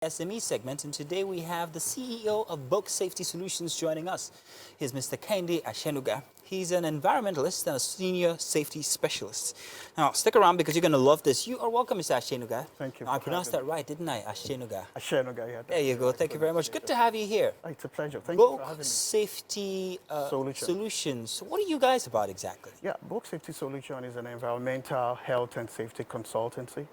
SME segment, and today we have the CEO of Boke Safety Solutions joining us. He's Mr. Kehinde Ashenuga. He's an environmentalist and a senior safety specialist. Now, stick around because you're going to love this. You are welcome, Mr. Ashenuga. Thank you. Now, I pronounced that right, didn't I? Ashenuga. Ashenuga, yeah. There you go. Thank you very much. Good to have you here. It's a pleasure. Thank you for Boke having me. Safety Solutions. What are you guys about exactly? Yeah, Boke Safety Solutions is an environmental health and safety consultancy.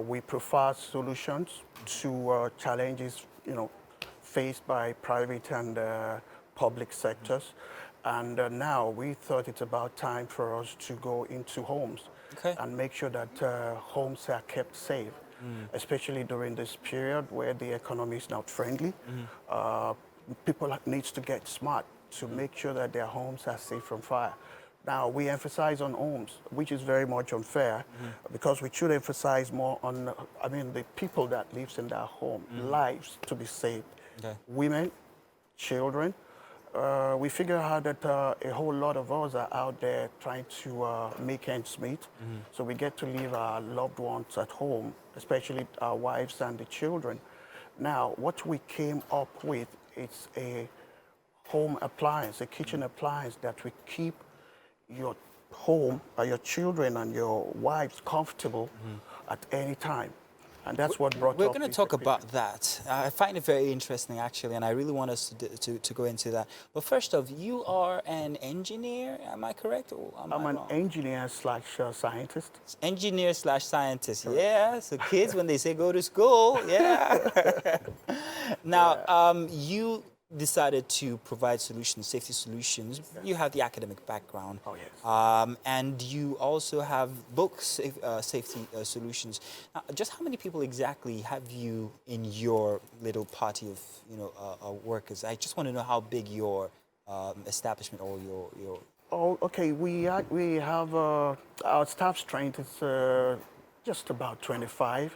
We provide solutions to challenges, faced by private and public sectors. And now we thought it's about time for us to go into homes and make sure that homes are kept safe, especially during this period where the economy is not friendly. People need to get smart to make sure that their homes are safe from fire. Now, we emphasize on homes, which is very much unfair, because we should emphasize more on, the people that lives in their home, lives to be saved. Women, children. We figure out that a whole lot of us are out there trying to make ends meet. So we get to leave our loved ones at home, especially our wives and the children. Now, what we came up with is a home appliance, a kitchen appliance that we keep your home, your children and your wives comfortable at any time. And that's what brought We're going to talk about that. I find it very interesting, actually, and I really want us to go into that. But first off, you are an engineer, am I correct? Or I'm an engineer slash scientist. Engineer slash scientist, yeah. So kids, when they say go to school, yeah. Now, you decided to provide solutions, safety solutions. You have the academic background. Oh, yes. And you also have Boke Safety Solutions. Now, just how many people exactly have you in your little party of workers? I just want to know how big your establishment or your... Oh, okay. We have our staff strength is just about 25.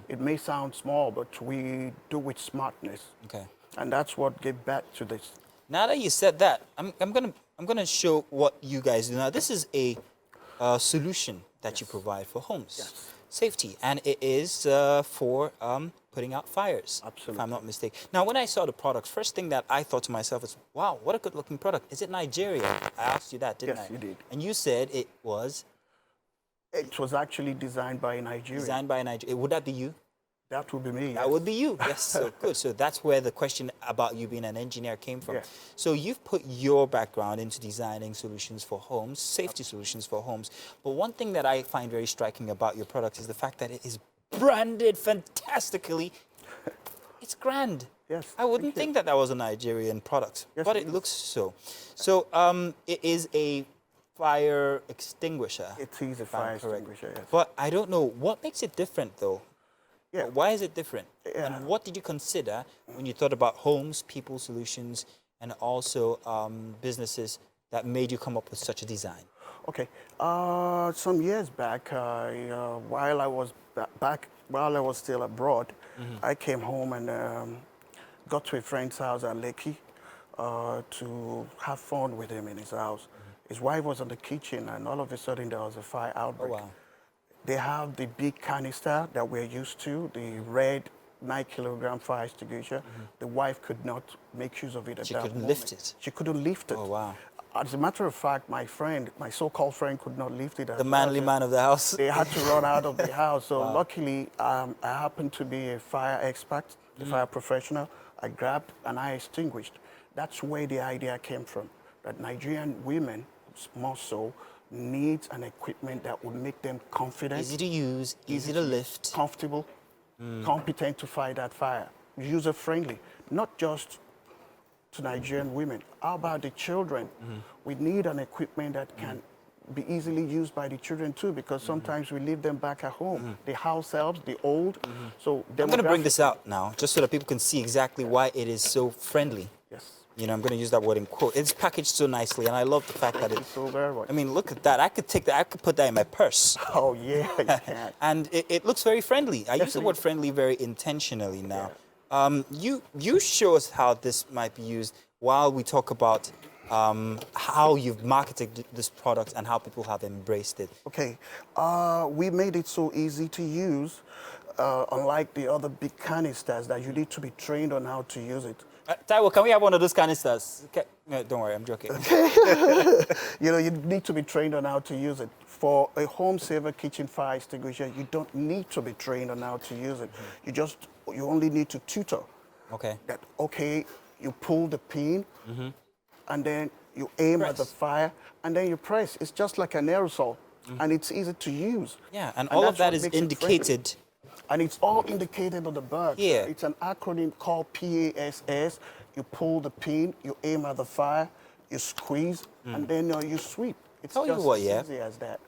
It may sound small, but we do with smartness. Okay. And that's what gave back to this. Now that you said that, I'm gonna show what you guys do. Now this is a solution that you provide for homes safety, and it is for putting out fires. Absolutely. If I'm not mistaken. Now when I saw the product, first thing that I thought to myself is, wow, what a good-looking product. Is it Nigeria? I asked you that, didn't I? Yes, you did. And you said it was. It was actually designed by Nigeria. Designed by Nigeria. Would that be you? That would be me. That would be you. Yes, so good. So that's where the question about you being an engineer came from. Yes. So you've put your background into designing solutions for homes, safety solutions for homes. But one thing that I find very striking about your product is the fact that it is branded fantastically. It's grand. Yes. I wouldn't think that was a Nigerian product, but it looks so. So it is a fire extinguisher. It is a fire extinguisher, yes. But I don't know, what makes it different though? Yeah. Why is it different? Yeah. And what did you consider when you thought about homes, people, solutions, and also businesses that made you come up with such a design? Okay. Some years back, while I was still abroad, I came home and got to a friend's house at Lekki to have fun with him in his house. His wife was in the kitchen, and all of a sudden there was a fire outbreak. Oh, wow. They have the big canister that we're used to, the red 9-kilogram fire extinguisher. The wife could not make use of it at that moment. She couldn't lift it? She couldn't lift it. Oh, wow. As a matter of fact, my so-called friend, could not lift it. The manly man of the house? They had to run out of the house. So luckily, I happened to be a fire expert, a fire professional. I grabbed and I extinguished. That's where the idea came from, that Nigerian women, more so, needs an equipment that would make them confident. Easy to use, easy to lift. Comfortable, competent to fight that fire. User-friendly, not just to Nigerian women. How about the children? We need an equipment that can be easily used by the children too, because sometimes we leave them back at home. The house helps, the old. So I'm going to bring this out now, just so that people can see exactly why it is so friendly. Yes. You know, I'm going to use that word in quote. It's packaged so nicely, and I love the fact that So very much. I mean, look at that. I could take that. I could put that in my purse. Oh, yeah, you can. And it looks very friendly. I use the it word is. friendly very intentionally now. You show us how this might be used while we talk about how you've marketed this product and how people have embraced it. Okay, we made it so easy to use. unlike the other big canisters that you need to be trained on how to use it. Taiwo, can we have one of those canisters? Okay. No, don't worry, I'm joking. You know, you need to be trained on how to use it. For a home saver kitchen fire extinguisher, you don't need to be trained on how to use it. You only need to tutor. Okay. That, okay, you pull the pin, and then you aim at the fire, and then you press. It's just like an aerosol, and it's easy to use. Yeah, and all of that is indicated. And it's all indicated on the back. Yeah. It's an acronym called PASS. You pull the pin, you aim at the fire, you squeeze, and then you sweep. It's Tell you just what, as easy as that.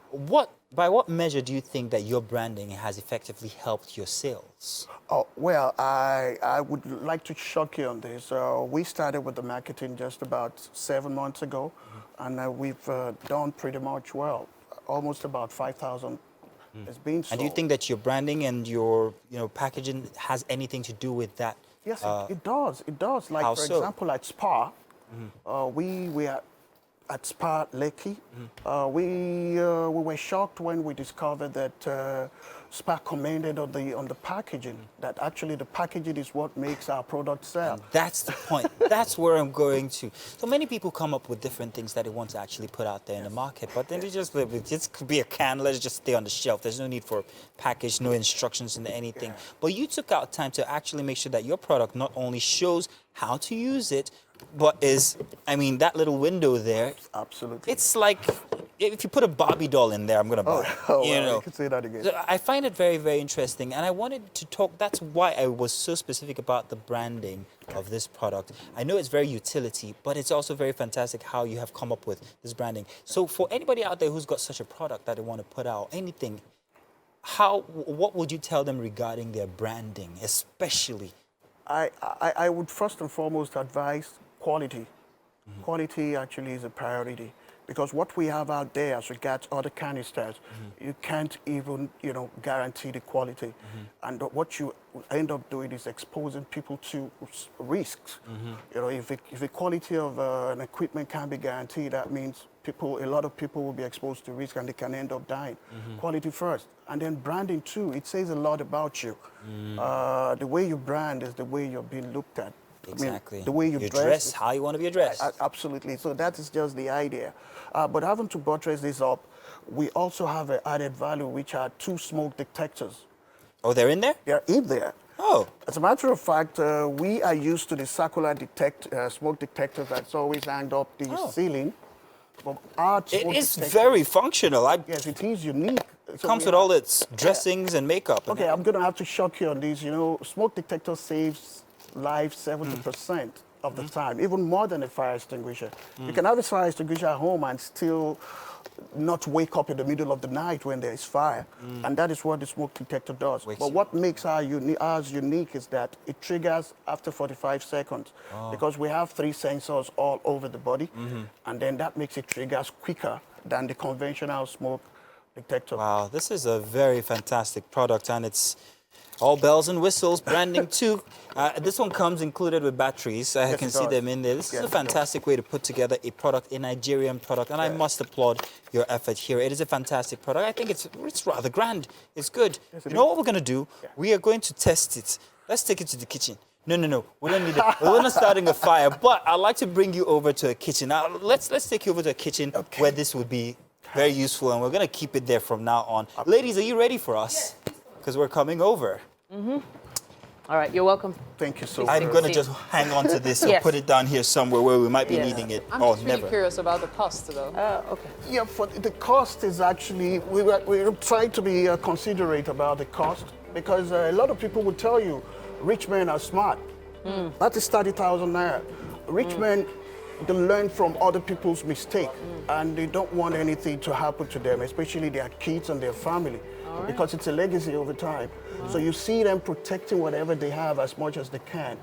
By what measure do you think that your branding has effectively helped your sales? Oh, well, I would like to shock you on this. We started with the marketing just about 7 months ago, and we've done pretty much well. Almost about 5,000 has been sold. And do you think that your branding and your packaging has anything to do with that? Yes, it does. It does. Like, how for so? example, at Spa, we are at Spa Lekki. We were shocked when we discovered that Spa commented on the packaging, that actually the packaging is what makes our product sell. And that's the point. That's where I'm going to. So many people come up with different things that they want to actually put out there in the market, but then it could be a can, let it just stay on the shelf. There's no need for package, no instructions and anything. But you took out time to actually make sure that your product not only shows how to use it, but that little window there. Absolutely. It's like if you put a Barbie doll in there, I'm gonna buy it. You can say that again. So I find it very, very interesting, and I wanted to talk. That's why I was so specific about the branding of this product. I know it's very utility, but it's also very fantastic how you have come up with this branding. So for anybody out there who's got such a product that they want to put out, anything, what would you tell them regarding their branding, especially? I would first and foremost advise quality. Quality actually is a priority, because what we have out there as regards other canisters, you can't even guarantee the quality. And what you end up doing is exposing people to risks. If the quality of an equipment can't be guaranteed, that means a lot of people will be exposed to risk and they can end up dying. Quality first. And then branding too. It says a lot about you. The way you brand is the way you're being looked at. Exactly. The way you dress, how you want to be addressed. Absolutely. So that is just the idea. But having to buttress this up, we also have an added value, which are 2 smoke detectors. Oh, they're in there? They're in there. Oh. As a matter of fact, we are used to the circular smoke detector that's always hanged up the ceiling. But our it is very functional. Yes, it is unique. It comes with all its dressings and makeup. Okay, I'm going to have to shock you on this. Smoke detector saves lives 70% of the time, even more than a fire extinguisher. You can have a fire extinguisher at home and still not wake up in the middle of the night when there is fire. And that is what the smoke detector does. But what makes ours unique is that it triggers after 45 seconds, because we have 3 sensors all over the body, and then that makes it triggers quicker than the conventional smoke detector. Wow, this is a very fantastic product, and it's all bells and whistles, branding too. This one comes included with batteries. I can see them in there. This is a fantastic way to put together a product, a Nigerian product, and I must applaud your effort here. It is a fantastic product. I think it's rather grand. It's good. You know what we're going to do? We are going to test it. Let's take it to the kitchen. No. We don't need it. We're not starting a fire, but I'd like to bring you over to a kitchen. Now, let's take you over to a kitchen where this would be very useful, and we're going to keep it there from now on. Ladies, are you ready for us? Because we're coming over. All right, you're welcome. Thank you so much. I'm going to just hang on to this and put it down here somewhere where we might be needing it. I'm just really curious about the cost, though. Okay. Yeah, for the cost is actually, we're trying to be considerate about the cost, because a lot of people will tell you, rich men are smart. That is 30,000 naira. Rich men, they learn from other people's mistake, and they don't want anything to happen to them, especially their kids and their family, because it's a legacy over time. So you see them protecting whatever they have as much as they can.